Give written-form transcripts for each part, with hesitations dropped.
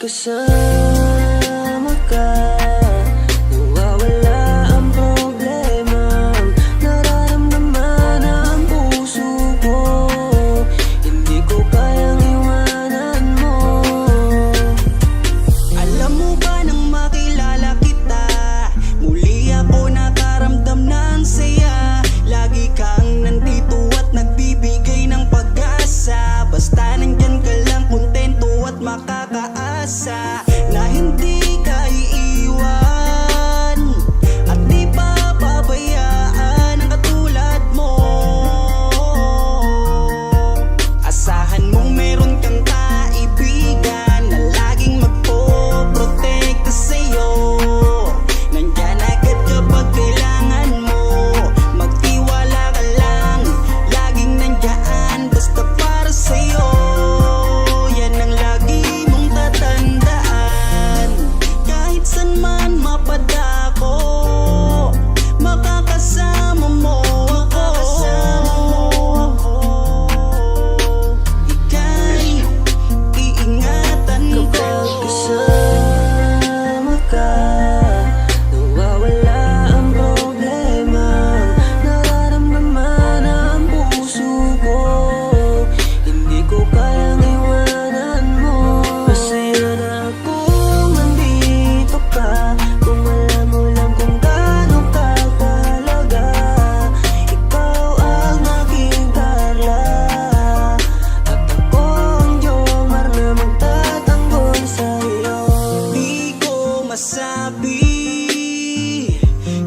kasama ka, nawawala ang problema. Nararamdaman ang puso ko, hindi ko kayang iwanan mo. Alam mo ba nang makilala kita, muli ako nakaramdam ng saya. Lagi kang nandito at nagbibigay ng pag-asa. Basta nandyan ka lang, kontento at makakaasa na hindi ka iiwan at di papabayaan ang katulad mo. Asahan mong meron kang kaibigan na laging magpoprotekta sa'yo. Nandyan agad kapag kailangan mo, magtiwala ka lang, laging nandyan basta para sa'yo. Yan ang lagi mong tatandaan. Kahit saan man mapadako, makakasama mo ako. Ika'y iingatan ko. Kapag kasama ka, nawawala ang problema. Nararamdaman ang puso ko, hindi ko kayang iwanan mo. Masaya na kung nandito ka, kung alam mo lang kung gaano ka kahalaga. Ikaw ang aking Carla, at ako ang Jomar na magtatanggol sa'yo. Di ko masabi,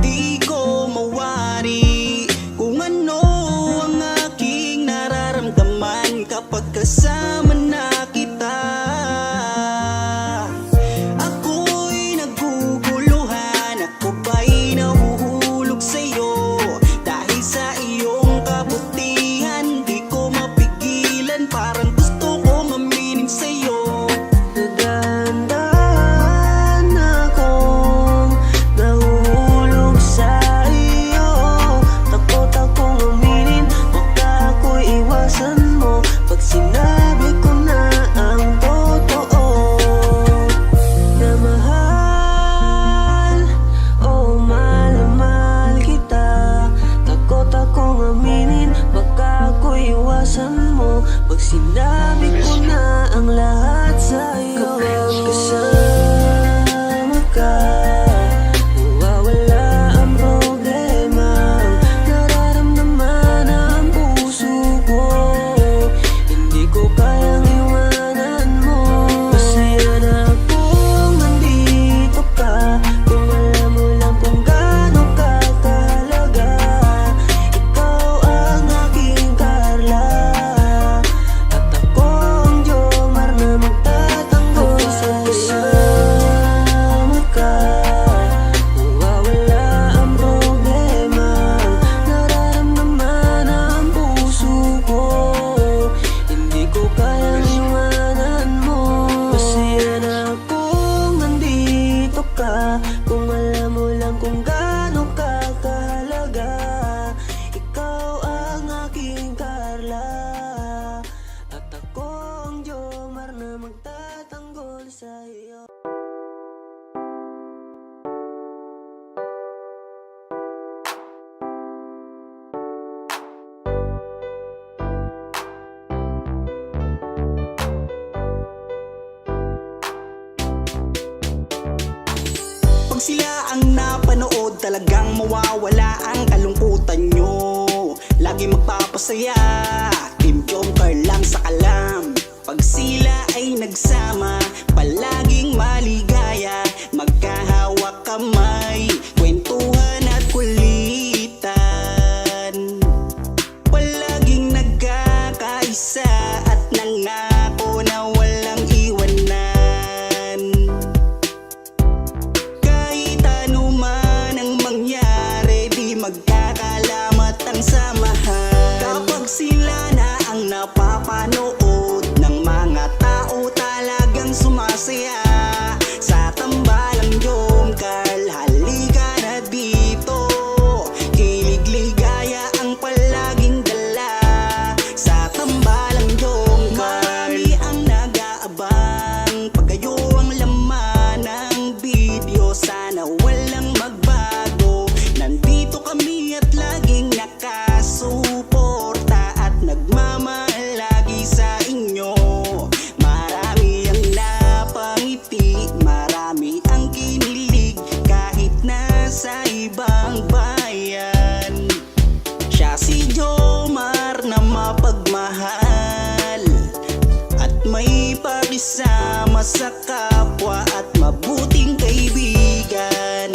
di ko mawari kung ano ang aking nararamdaman kapag kasama na kita. Ako'y naguguluhan, ako ba'y nahuhulog sa'yo. Dahil sa iyong kabutihan, di ko mapigilan, parang gusto kong aminin sa'yo. Nagdahan akong nahuhulog sa iyo. Takot akong aminin, baka ako'y iwasan mo pag sinabi ko na ang totoo. Na mahal, oh mahal na mahal kita. Takot akong aminin, baka ako'y iwasan mo pag sinabi ko na ang lahat sa'yo. Kapag kasama ka, nawawala ang problema. Nararamdaman ang puso ko, hindi ko kayang iwanan mo. Masaya na kung nandito ka, kung alam mo lang kung gaano ka kahalaga. Ikaw ang aking Carla, at ako ang Jomar na magtatanggol sa'yo. Kasama ka, nawawala ang problema. Nararamdaman ang puso ko, hindi ko kayang iwanan mo. Masaya na kung nandito ka, kung alam mo lang kung gaano ka kahalaga. Ikaw ang aking Carla, at ako ang Jomar na magtatanggol sa'yo. Pag sila ang napanood, talagang mawawala ang kalungkutan nyo. Lagi magpapasaya, Team Joker lang sa kalam. Pag sila ay nagsama, palaging maligaya. Magkahawak kamay, kwentuhan at kulitan. Palaging nagkakaisa at nangako na walang iwanan. Kahit ano man ang mangyari, di magkakalamat ang samahan. Kapag sila na ang napapanood ng mga tao talagang kapwa at mabuting kaibigan,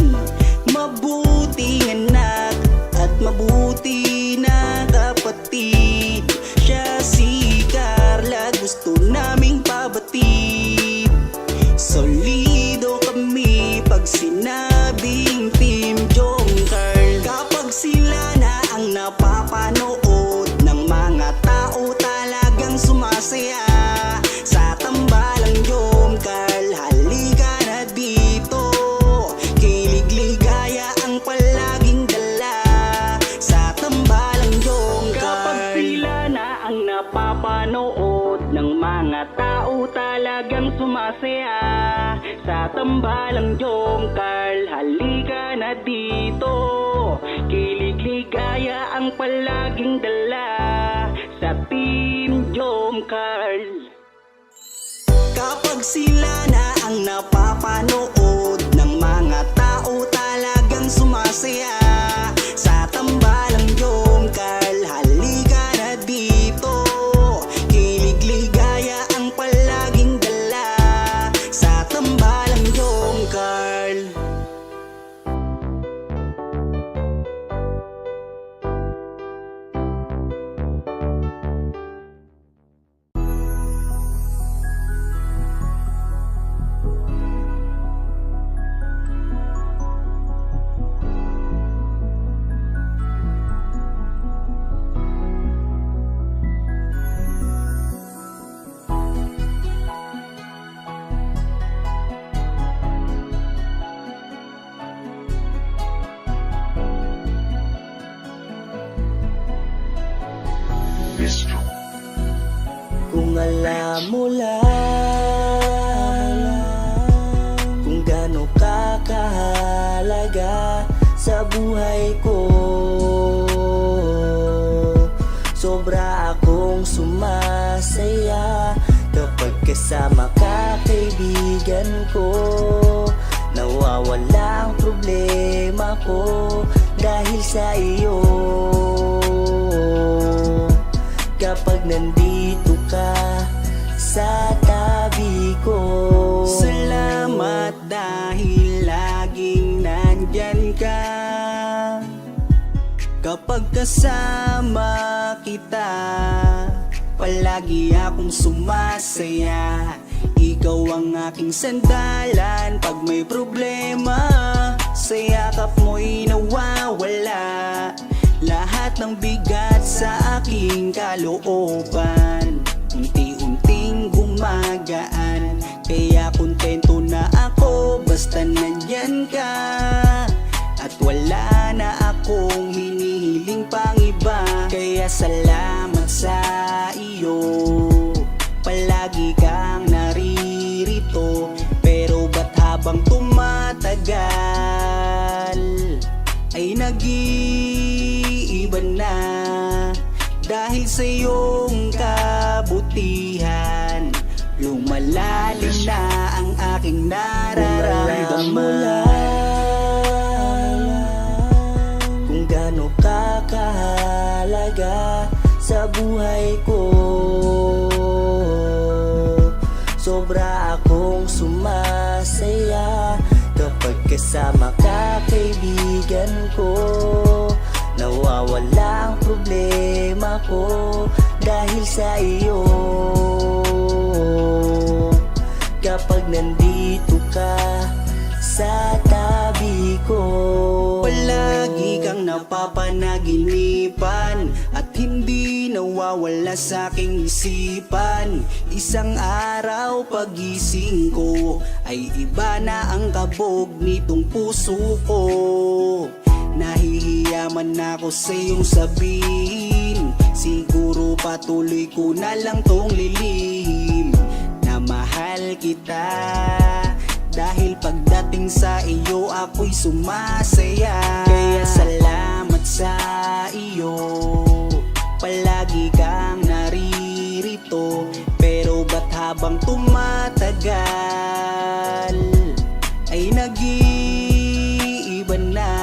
mabuting anak at mabuti na kapatid. Siya si Carla, gusto naming pabatid. Solido kami pag sinabing Team Jongcarl. Kapag sila na ang napapanood ng mga tao talagang sumasaya sa tambalang Jongcarl. Halika na dito, kilig ligaya ang palaging dala sa tambalang Jongcarl. Kapag sila na ang napapanood ng mga tao talagang sumasaya sa tambalang Jongcarl. Halika na dito, kilig ligaya ang palaging dala sa Team Jongcarl. Kapag sila na ang napapanood ng mga tao talagang sumasaya sa tambalang Jongcarl. Halika na dito, kilig ligaya ang palaging dala sa tambalang Jongcarl. Kung alam mo lang kung gaano ka kahalaga sa buhay ko, sobra akong sumasaya kapag kasama ka, kaibigan ko. Nawawala ang problema ko dahil sa iyo. Kapag nandito ka sa tabi ko, salamat dahil laging nandyan ka. Kapag kasama kita, palagi akong sumasaya. Ikaw ang aking sandalan pag may problema. Sa yakap mo'y nawawala lahat ng bigat sa aking kalooban. Unti-unting gumagaan, kaya kontento na ako basta nandyan ka. At wala na akong hinihiling pang iba, kaya salamat sa iyo. Palagi kang naririto, pero ba't habang tumatagal ay nag-iiba na? Dahil sa iyong kabutihan, lumalalim na ang aking nararamdaman. Kung gaano ka kahalaga sa buhay ko, sobra akong sumasaya kapag kasama ka, kaibigan ko. Nawawala ang problema ko dahil sa iyo. Kapag nandito ka sa tabi ko, palagi kang napapanaginipan at hindi nawawala sa aking isipan. Isang araw pagising ko ay iba na ang kabog nitong puso ko. Nahihiya man ako sa iyong sabihin, siguro patuloy ko na lang tong lilihim na mahal kita. Dahil pagdating sa iyo ako'y sumasaya. Kaya salamat sa iyo, palagi kang naririto. Pero ba't habang tumatagal ay nag-iiba na?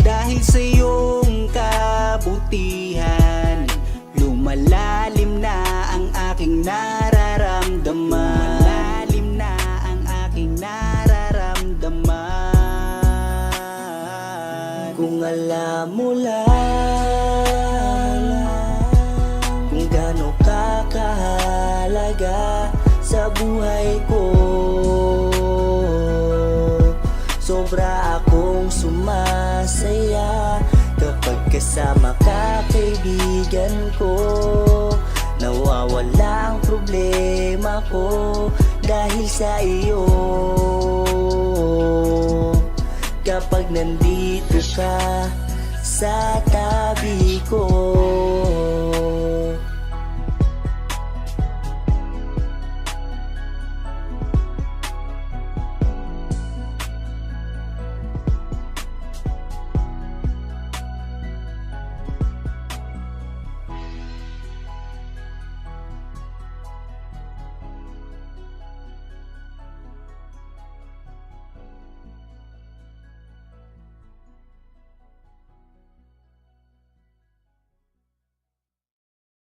Dahil sa iyong kabutihan, lumalalim na ang aking nararamdaman. Lumalalim na ang Kung alam mo lang kung gaano ka kahalaga sa buhay ko, sobra akong sumasaya kapag kasama ka, kaibigan ko. Nawawala ang problema ko dahil sa iyo. Kapag nandito ka sa tabi ko,